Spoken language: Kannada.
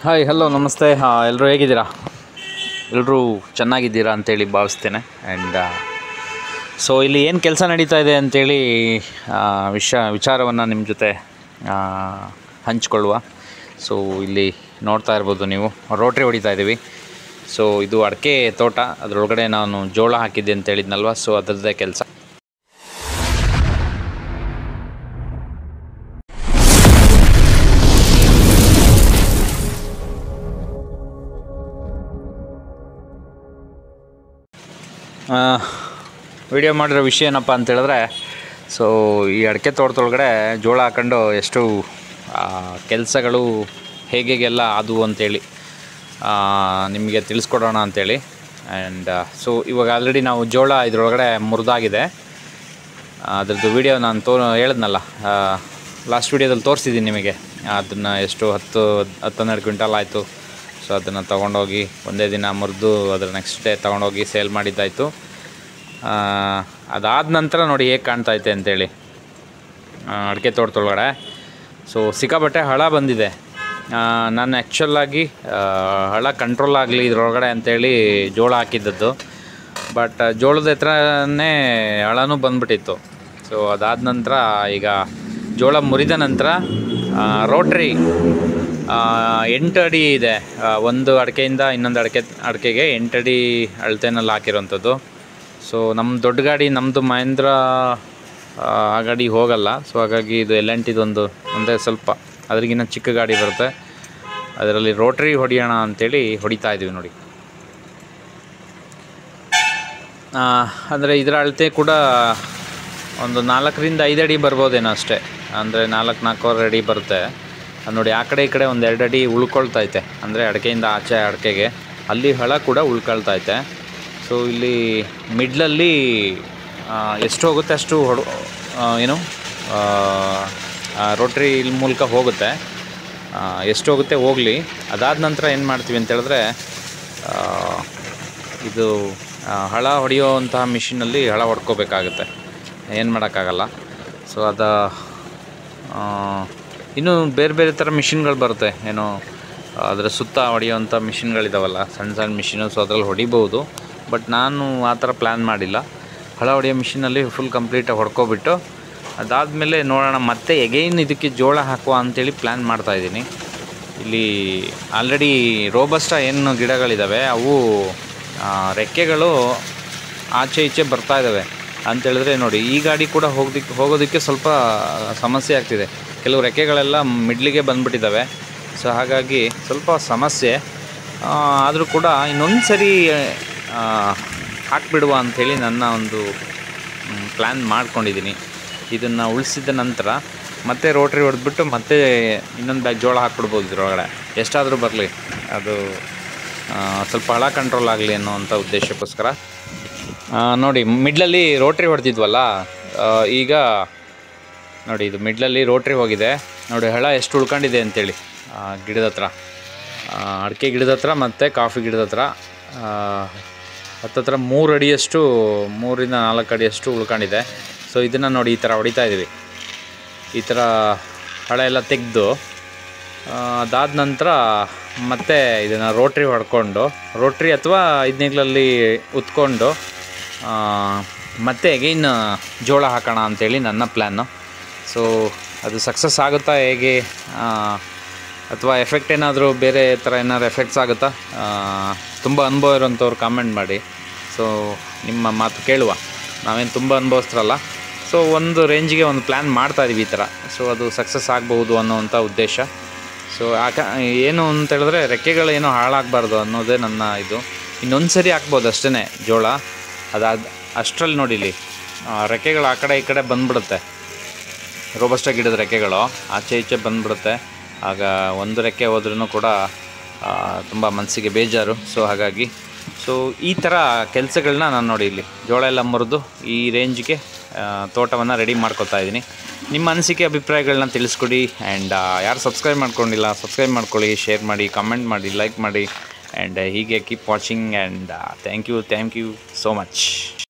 ಹಾಯ್ ಹಲೋ ನಮಸ್ತೆ. ಎಲ್ಲರೂ ಹೇಗಿದ್ದೀರಾ? ಎಲ್ಲರೂ ಚೆನ್ನಾಗಿದ್ದೀರಾ ಅಂತೇಳಿ ಭಾವಿಸ್ತೇನೆ. ಆ್ಯಂಡ್ ಸೊ ಇಲ್ಲಿ ಏನು ಕೆಲಸ ನಡೀತಾ ಇದೆ ಅಂಥೇಳಿ ವಿಚಾರವನ್ನು ನಿಮ್ಮ ಜೊತೆ ಹಂಚ್ಕೊಳ್ಳುವ. ಸೊ ಇಲ್ಲಿ ನೋಡ್ತಾ ಇರ್ಬೋದು ನೀವು, ರೋಟ್ರಿ ಹೊಡಿತಾ ಇದ್ದೀವಿ. ಸೊ ಇದು ಅಡಿಕೆ ತೋಟ, ಅದರೊಳಗಡೆ ನಾನು ಜೋಳ ಹಾಕಿದ್ದೆ ಅಂತ ಹೇಳಿದ್ನಲ್ವ. ಸೊ ಅದರದ್ದೇ ಕೆಲಸ. ವಿಡಿಯೋ ಮಾಡಿರೋ ವಿಷಯ ಏನಪ್ಪ ಅಂತೇಳಿದ್ರೆ, ಸೊ ಈ ಅಡಿಕೆ ತೋಟದೊಳಗಡೆ ಜೋಳ ಹಾಕೊಂಡು ಎಷ್ಟು ಕೆಲಸಗಳು ಹೇಗೆಲ್ಲ ಆದವು ಅಂತೇಳಿ ನಿಮಗೆ ತಿಳಿಸ್ಕೊಡೋಣ ಅಂಥೇಳಿ. ಆ್ಯಂಡ್ ಸೊ ಇವಾಗ ಆಲ್ರೆಡಿ ನಾವು ಜೋಳ ಇದರೊಳಗಡೆ ಮುರಿದಾಗಿದೆ. ಅದರದ್ದು ವಿಡಿಯೋ ನಾನು ಹೇಳಿದ್ನಲ್ಲ, ಲಾಸ್ಟ್ ವಿಡಿಯೋದಲ್ಲಿ ತೋರಿಸಿದ್ದೀನಿ ನಿಮಗೆ. ಅದನ್ನು ಎಷ್ಟು 10-12 ಕ್ವಿಂಟಲ್ ಆಯಿತು. ಸೊ ಅದನ್ನು ತೊಗೊಂಡೋಗಿ ಒಂದೇ ದಿನ ಮುರಿದು ಅದರ ನೆಕ್ಸ್ಟ್ ಡೇ ತೊಗೊಂಡೋಗಿ ಸೇಲ್ ಮಾಡಿದ್ದಾಯಿತು. ಅದಾದ ನಂತರ ನೋಡಿ ಹೇಗೆ ಕಾಣ್ತೈತೆ ಅಂಥೇಳಿ ಅಡಿಕೆ ತೋಟದೊಳಗಡೆ. ಸೊ ಸಿಕ್ಕಾಪಟ್ಟೆ ಹಳ ಬಂದಿದೆ. ನಾನು ಆ್ಯಕ್ಚುಲಾಗಿ ಹಳ ಕಂಟ್ರೋಲ್ ಆಗಲಿ ಇದರೊಳಗಡೆ ಅಂಥೇಳಿ ಜೋಳ ಹಾಕಿದ್ದದ್ದು. ಬಟ್ ಜೋಳದ ಹತ್ರನೇ ಹಳನೂ ಬಂದ್ಬಿಟ್ಟಿತ್ತು. ಸೊ ಅದಾದ ನಂತರ ಈಗ ಜೋಳ ಮುರಿದ ನಂತರ ರೋಟ್ರಿ 8 ಅಡಿ ಇದೆ. ಒಂದು ಅಡಿಕೆಯಿಂದ ಇನ್ನೊಂದು ಅಡಿಕೆಗೆ 8 ಅಡಿ ಅಳತೆನಲ್ಲಿ ಹಾಕಿರೋಂಥದ್ದು. ಸೊ ನಮ್ಮ ದೊಡ್ಡ ಗಾಡಿ, ನಮ್ಮದು ಮಹೇಂದ್ರ ಆ ಗಾಡಿ ಹೋಗಲ್ಲ. ಸೊ ಹಾಗಾಗಿ ಇದು L&Tದೊಂದು ಒಂದೇ ಸ್ವಲ್ಪ ಅದ್ರಿಗಿನ್ನ ಚಿಕ್ಕ ಗಾಡಿ ಬರುತ್ತೆ. ಅದರಲ್ಲಿ ರೋಟ್ರಿ ಹೊಡಿಯೋಣ ಅಂಥೇಳಿ ಹೊಡಿತಾ ಇದ್ದೀವಿ ನೋಡಿ. ಅಂದರೆ ಇದರ ಅಳತೆ ಕೂಡ ಒಂದು 4-5 ಅಡಿ ಬರ್ಬೋದೇನೋ ಅಷ್ಟೇ. ಅಂದರೆ 4-4.25 ಅಡಿ ಬರುತ್ತೆ. ನೋಡಿ ಆ ಕಡೆ ಈ ಕಡೆ ಒಂದು 2 ಅಡಿ ಉಳ್ಕೊಳ್ತೈತೆ. ಅಂದರೆ ಅಡಿಕೆಯಿಂದ ಆಚೆ ಅಡಿಕೆಗೆ ಅಲ್ಲಿ ಹಳ ಕೂಡ ಉಳ್ಕೊಳ್ತೈತೆ. ಸೊ ಇಲ್ಲಿ ಮಿಡ್ಲಲ್ಲಿ ಎಷ್ಟು ಹೋಗುತ್ತೆ ಅಷ್ಟು ರೋಟ್ರಿ ಮೂಲಕ ಹೋಗುತ್ತೆ. ಎಷ್ಟು ಹೋಗುತ್ತೆ ಹೋಗಲಿ. ಅದಾದ ನಂತರ ಏನು ಮಾಡ್ತೀವಿ ಅಂತೇಳಿದ್ರೆ, ಇದು ಹಳ ಹೊಡೆಯುವಂತಹ ಮಿಷಿನಲ್ಲಿ ಹಳ ಹೊಡ್ಕೋಬೇಕಾಗುತ್ತೆ. ಏನು ಮಾಡೋಕ್ಕಾಗಲ್ಲ. ಸೊ ಇನ್ನೂ ಬೇರೆ ಬೇರೆ ಥರ ಮಿಷಿನ್ಗಳು ಬರುತ್ತೆ. ಏನೋ ಅದರ ಸುತ್ತ ಹೊಡೆಯುವಂಥ ಮಿಷಿನ್ಗಳಿದಾವಲ್ಲ, ಸಣ್ಣ ಸಣ್ಣ ಮಿಷಿನು. ಸೊ ಅದ್ರಲ್ಲಿ ಹೊಡಿಬೋದು. ಬಟ್ ನಾನು ಆ ಥರ ಪ್ಲ್ಯಾನ್ ಮಾಡಿಲ್ಲ. ಹಳ ಹೊಡೆಯೋ ಮಿಷಿನಲ್ಲಿ ಫುಲ್ ಕಂಪ್ಲೀಟಾಗಿ ಹೊಡ್ಕೊಬಿಟ್ಟು ಅದಾದಮೇಲೆ ನೋಡೋಣ ಮತ್ತೆ ಎಗೈನ್ ಇದಕ್ಕೆ ಜೋಳ ಹಾಕುವ ಅಂಥೇಳಿ ಪ್ಲ್ಯಾನ್ ಮಾಡ್ತಾಯಿದ್ದೀನಿ. ಇಲ್ಲಿ ಆಲ್ರೆಡಿ ರೋಬಸ್ಟ ಏನು ಗಿಡಗಳಿದ್ದಾವೆ, ಅವು ರೆಕ್ಕೆಗಳು ಆಚೆ ಈಚೆ ಬರ್ತಾ ಇದ್ದಾವೆ. ಅಂಥೇಳಿದ್ರೆ ನೋಡಿ, ಈ ಗಾಡಿ ಕೂಡ ಹೋಗೋದಕ್ಕೆ ಸ್ವಲ್ಪ ಸಮಸ್ಯೆ ಆಗ್ತಿದೆ. ಕೆಲವು ರೆಕ್ಕೆಗಳೆಲ್ಲ ಮಿಡ್ಲಿಗೆ ಬಂದುಬಿಟ್ಟಿದ್ದಾವೆ. ಸೊ ಹಾಗಾಗಿ ಸ್ವಲ್ಪ ಸಮಸ್ಯೆ. ಆದರೂ ಕೂಡ ಇನ್ನೊಂದು ಸರಿ ಹಾಕಿಬಿಡುವ ಅಂಥೇಳಿ ನನ್ನ ಒಂದು ಪ್ಲ್ಯಾನ್ ಮಾಡ್ಕೊಂಡಿದ್ದೀನಿ. ಇದನ್ನು ಉಳಿಸಿದ ನಂತರ ಮತ್ತೆ ರೋಟ್ರಿ ಹೊಡೆದ್ಬಿಟ್ಟು ಮತ್ತೆ ಇನ್ನೊಂದು ಬ್ಯಾಗ್ ಜೋಳ ಹಾಕ್ಬಿಡ್ಬೋದು ಇದರೊಳಗಡೆ. ಎಷ್ಟಾದರೂ ಬರಲಿ, ಅದು ಸ್ವಲ್ಪ ಹಳ ಕಂಟ್ರೋಲ್ ಆಗಲಿ ಅನ್ನೋವಂಥ ಉದ್ದೇಶಕ್ಕೋಸ್ಕರ. ನೋಡಿ ಮಿಡ್ಲಲ್ಲಿ ರೋಟ್ರಿ ಹೊಡೆದಿದ್ವಲ್ಲ, ಈಗ ನೋಡಿ ಇದು ಮಿಡ್ಲಲ್ಲಿ ರೋಟ್ರಿ ಹೋಗಿದೆ. ನೋಡಿ ಹಳ ಎಷ್ಟು ಉಳ್ಕೊಂಡಿದೆ ಅಂಥೇಳಿ ಗಿಡದ ಹತ್ರ, ಅಡಿಕೆ ಗಿಡದ ಹತ್ರ ಮತ್ತು ಕಾಫಿ ಗಿಡದ ಹತ್ರ ಹತ್ತತ್ರ 3 ಅಡಿಯಷ್ಟು, 3-4 ಅಡಿಯಷ್ಟು ಉಳ್ಕೊಂಡಿದೆ. ಸೊ ಇದನ್ನು ನೋಡಿ ಈ ಥರ ಹೊಡಿತಾ ಇದ್ದೀವಿ. ಈ ಥರ ಹಳ ಎಲ್ಲ ತೆಗೆದು ಅದಾದ ನಂತರ ಮತ್ತೆ ಇದನ್ನು ರೋಟ್ರಿ ಹೊಡ್ಕೊಂಡು, ರೋಟ್ರಿ ಅಥವಾ ಇದನ್ನೇಗ್ಲಲ್ಲಿ ಉತ್ಕೊಂಡು ಮತ್ತೆ ಅಗೈನ್ ಜೋಳ ಹಾಕೋಣ ಅಂಥೇಳಿ ನನ್ನ ಪ್ಲ್ಯಾನು. ಸೊ ಅದು ಸಕ್ಸಸ್ ಆಗುತ್ತಾ ಹೇಗೆ, ಅಥವಾ ಎಫೆಕ್ಟ್ ಏನಾದರೂ ಬೇರೆ ಥರ ಏನಾದ್ರು ಎಫೆಕ್ಟ್ಸ್ ಆಗುತ್ತಾ? ತುಂಬ ಅನುಭವ ಇರೋಂಥವ್ರು ಕಾಮೆಂಟ್ ಮಾಡಿ. ಸೊ ನಿಮ್ಮ ಮಾತು ಕೇಳುವ. ನಾವೇನು ತುಂಬ ಅನುಭವಿಸ್ತಾರಲ್ಲ. ಸೊ ಒಂದು ರೇಂಜಿಗೆ ಒಂದು ಪ್ಲ್ಯಾನ್ ಮಾಡ್ತಾಯಿದ್ದೀವಿ ಈ ಥರ. ಸೊ ಅದು ಸಕ್ಸಸ್ ಆಗ್ಬೋದು ಅನ್ನೋವಂಥ ಉದ್ದೇಶ. ಸೊ ಏನು ಅಂತೇಳಿದ್ರೆ, ರೆಕ್ಕೆಗಳೇನೋ ಹಾಳಾಗಬಾರ್ದು ಅನ್ನೋದೇ ನನ್ನ ಇದು. ಇನ್ನೊಂದು ಸರಿ ಹಾಕ್ಬೋದು ಅಷ್ಟೇ ಜೋಳ. ಅಷ್ಟರಲ್ಲಿ ನೋಡಿಲಿ ರೆಕ್ಕೆಗಳು ಆ ಕಡೆ ಈ ಕಡೆ ಬಂದುಬಿಡುತ್ತೆ. ರೋಬಸ್ಟ ಗಿಡದ ರೆಕ್ಕೆಗಳು ಆಚೆ ಈಚೆ ಬಂದುಬಿಡುತ್ತೆ. ಆಗ ಒಂದು ರೆಕ್ಕೆ ಹೋದ್ರೂ ಕೂಡ ತುಂಬ ಮನಸ್ಸಿಗೆ ಬೇಜಾರು. ಸೊ ಹಾಗಾಗಿ ಈ ಥರ ಕೆಲಸಗಳನ್ನ ನಾನು ನೋಡಿ ಇಲ್ಲಿ ಜೋಳ ಎಲ್ಲ ಮುರಿದು ಈ ರೇಂಜ್ಗೆ ತೋಟವನ್ನು ರೆಡಿ ಮಾಡ್ಕೊತಾ ಇದ್ದೀನಿ. ನಿಮ್ಮ ಅನಿಸಿಕೆ ಅಭಿಪ್ರಾಯಗಳನ್ನ ತಿಳಿಸ್ಕೊಡಿ. ಆ್ಯಂಡ್ ಯಾರು ಸಬ್ಸ್ಕ್ರೈಬ್ ಮಾಡ್ಕೊಂಡಿಲ್ಲ, ಸಬ್ಸ್ಕ್ರೈಬ್ ಮಾಡ್ಕೊಳ್ಳಿ, ಶೇರ್ ಮಾಡಿ, ಕಮೆಂಟ್ ಮಾಡಿ, ಲೈಕ್ ಮಾಡಿ. ಆ್ಯಂಡ್ ಹೀಗೆ keep watching. And thank you so much.